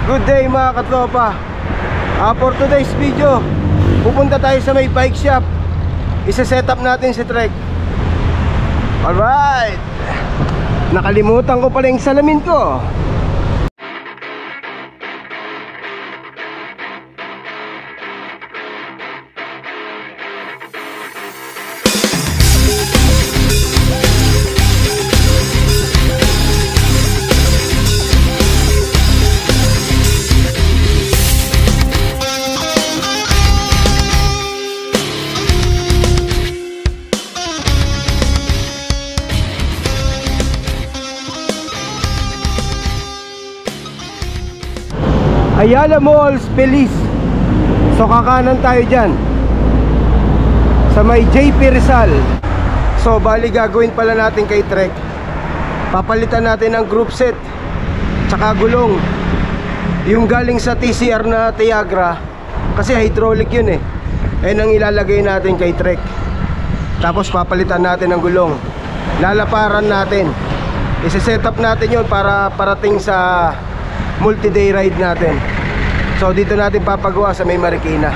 Good day mga katropa. For today's video, pupunta tayo sa may bike shop. Isa-set up natin si Trek. Alright. Nakalimutan ko pala yung salamin ko. Ayala Malls, Feliz. So kakanan tayo dyan sa may JP Rizal. So bali gagawin pala natin kay Trek, papalitan natin ang group set tsaka gulong. Yung galing sa TCR na Tiagra, kasi hydraulic yun eh. Ayun ang ilalagay natin kay Trek. Tapos papalitan natin ang gulong, lalaparan natin, isa-set up natin yun para parating sa multi-day ride natin. So dito natin papagawa sa may Marikina.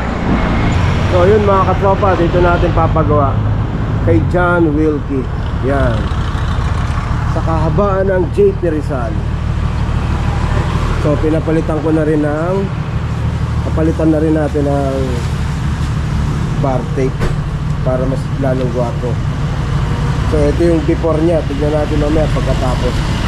So yun mga katropa, dito natin papagawa kay John Wilkie. Yan, sa kahabaan ng JP Rizal. So pinapalitan ko na rin ng, papalitan na rin natin ng bar tape para mas lalong gwapo. So ito yung before nya, tignan natin mamaya pagkatapos.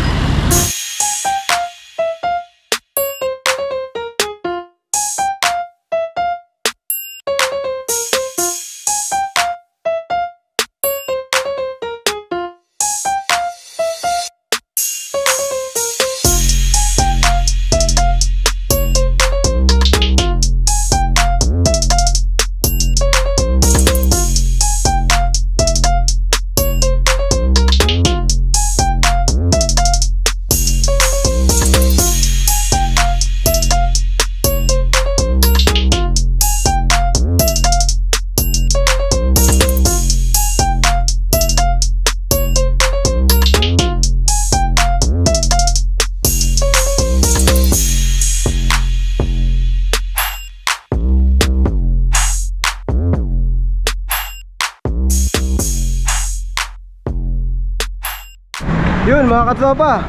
Yun mga katropa,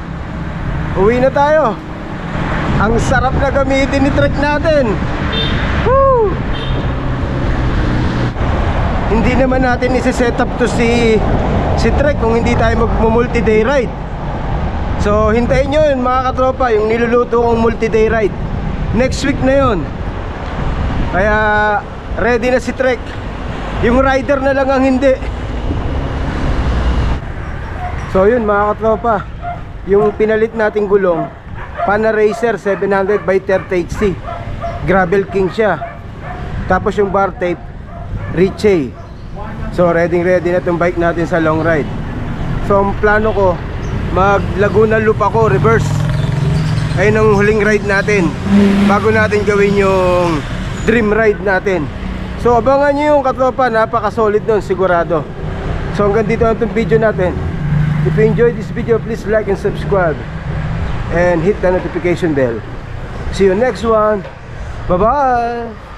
uwi na tayo. Ang sarap na gamitin ni Trek natin. Woo! Hindi naman natin isi-set up to si Trek kung hindi tayo mag-multi-day ride. So hintayin nyo yun mga katropa, yung niluluto kong multi-day ride. Next week na yun. Kaya ready na si Trek. Yung rider na lang ang hindi. So yun mga katropa, yung pinalit nating gulong, Pana Racer 700 by 30HC, Gravel King siya. Tapos yung bar tape, Richey. So ready na itong bike natin sa long ride. So ang plano ko, mag Laguna Loop ako, reverse. Ayun ang huling ride natin bago natin gawin yung dream ride natin. So abangan nyo yung katropa, napaka solid nun sigurado. So hanggang dito na itong video natin. If you enjoyed this video, please like and subscribe and hit the notification bell. See you next one. Bye bye.